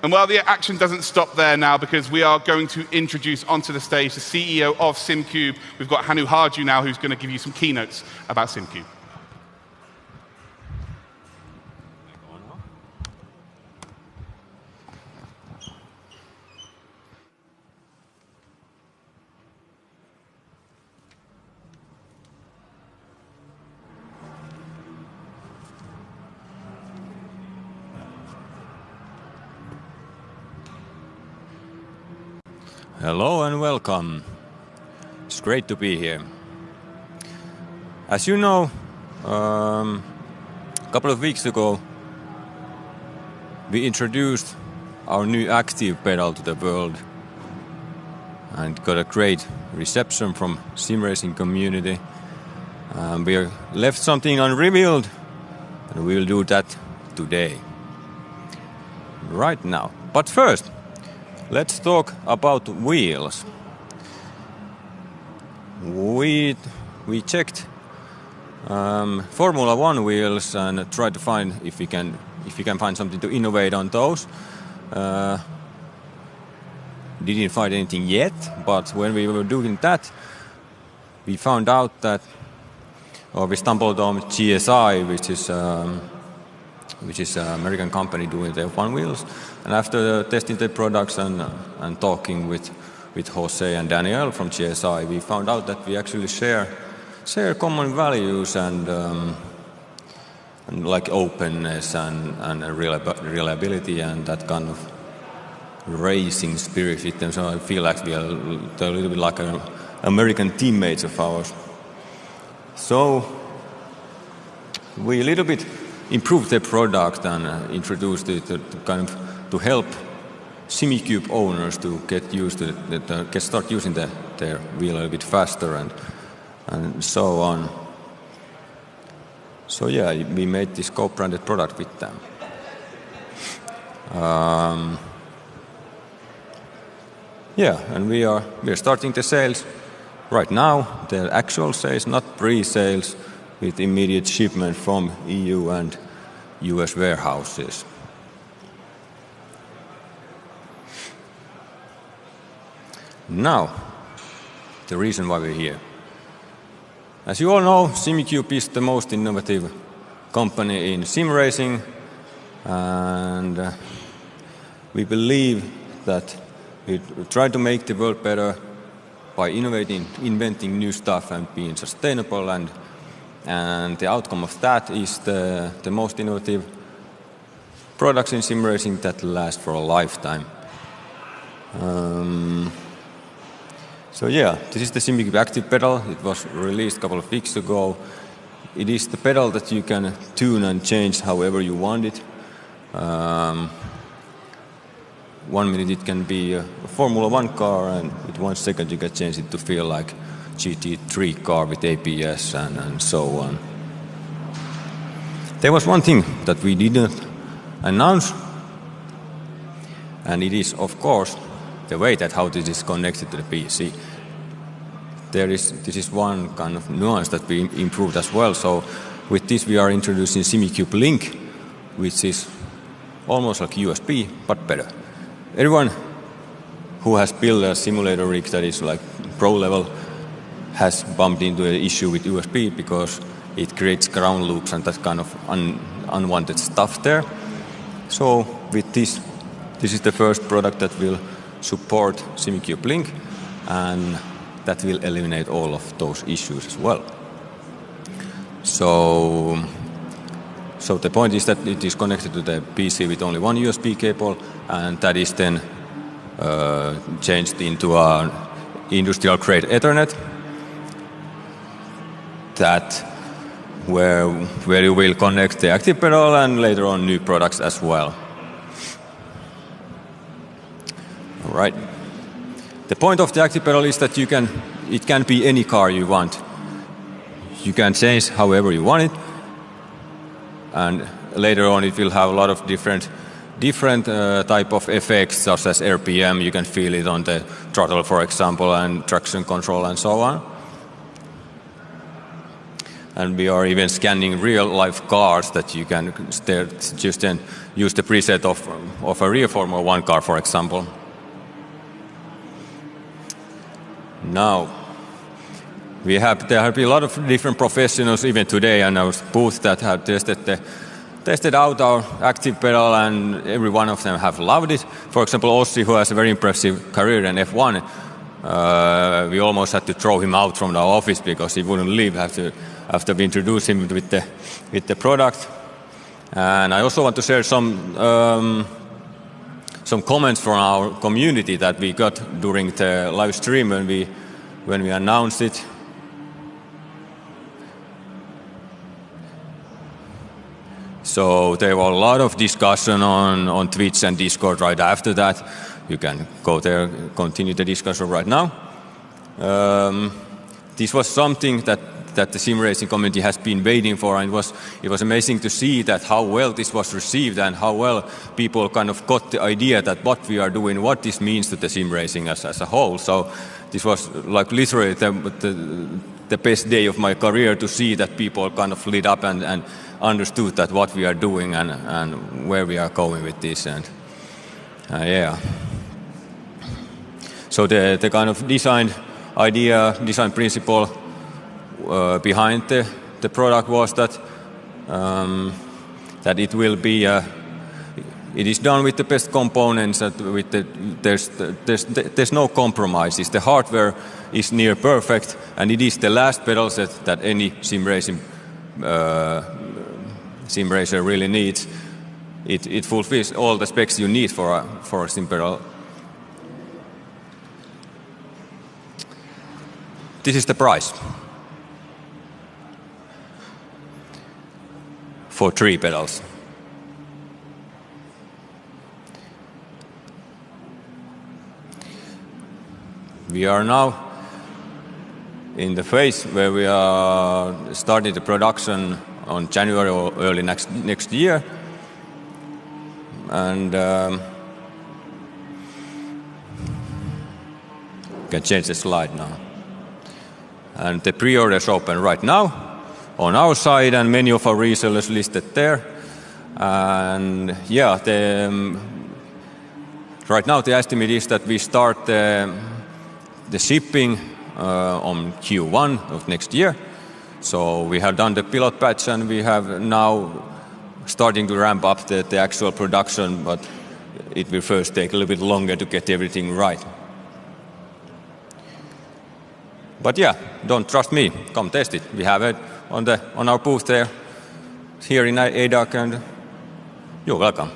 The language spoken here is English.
And while the action doesn't stop there now, because we are going to introduce onto the stage the CEO of SimuCube. We've got Hannu Harju now, who's going to give you some keynotes about SimuCube. Hello and welcome. It's great to be here. As you know, a couple of weeks ago we introduced our new active pedal to the world and got a great reception from SimRacing community. We left something unrevealed and we'll do that today, right now. But first, let's talk about wheels. We checked Formula 1 wheels and tried to find if we can find something to innovate on those. Didn't find anything yet, but when we were doing that, we found out that, or we stumbled on GSI, which is an American company doing the F1 wheels. And after testing the products and talking with Jose and Daniel from GSI, we found out that we actually share common values and like openness and reliability and that kind of racing spirit with them. So I feel like they're a little bit like American teammates of ours. So we a little bit improved the product and introduced it to kind of to help SimuCube owners to get used to it, start using their wheel a little bit faster and so on. So yeah, we made this co-branded product with them. Yeah, and we are starting the sales right now. The actual sales, not pre-sales, with immediate shipment from EU and US warehouses. Now, the reason why we're here. As you all know, SimuCube is the most innovative company in sim racing, and we believe that we try to make the world better by inventing new stuff and being sustainable, and the outcome of that is the most innovative products in sim racing that last for a lifetime. So yeah, this is the SimuCube Active pedal. It was released a couple of weeks ago. It is the pedal that you can tune and change however you want it. 1 minute it can be a Formula 1 car, and with 1 second you can change it to feel like GT3 car with ABS and so on. There was one thing that we didn't announce, and it is of course the way that how this is connected to the PC. This is one kind of nuance that we improved as well. So with this we are introducing SimuCube Link, which is almost like USB but better. Everyone who has built a simulator rig that is like pro level has bumped into an issue with USB because it creates ground loops and that kind of unwanted stuff there. So with this is the first product that will support SimuCube Link, and that will eliminate all of those issues as well. So the point is that it is connected to the PC with only one USB cable, and that is then changed into an industrial grade Ethernet where you will connect the active pedal and later on new products as well. All right. The point of the active pedal is that it can be any car you want. You can change however you want it, and later on it will have a lot of different type of effects, such as RPM. You can feel it on the throttle, for example, and traction control and so on. and we are even scanning real-life cars that you can just then use the preset of a real Formula 1 car, for example. Now, there have been a lot of different professionals even today in our booth that have tested out our active pedal, and every one of them have loved it. For example, Ossi, who has a very impressive career in F1, we almost had to throw him out from the office because he wouldn't leave after we introduced him with the product. And I also want to share some comments from our community that we got during the live stream when we announced it. So there were a lot of discussion on Twitch and Discord right after that. You can go there, continue the discussion right now. This was something that the sim racing community has been waiting for, and it was amazing to see that how well this was received and how well people kind of got the idea that what we are doing, what this means to the sim racing as a whole. So this was like literally the best day of my career to see that people kind of lit up and understood that what we are doing and where we are going with this. And yeah. So the kind of design principle behind the product was that it will be it is done with the best components. There's no compromises. The hardware is near perfect, and it is the last pedal set that any sim racer really needs. It fulfills all the specs you need for a sim pedal. This is the price for 3 pedals. We are now in the phase where we are starting the production on January or early next year, and can change the slide now. And the pre-orders open right now on our side, and many of our resellers listed there. And yeah, right now the estimate is that we start the shipping on Q1 of next year. So we have done the pilot batch, and we have now starting to ramp up the actual production, but it will first take a little bit longer to get everything right. But yeah, don't trust me, come test it. We have it on our booth there, here in ADAC, and you're welcome.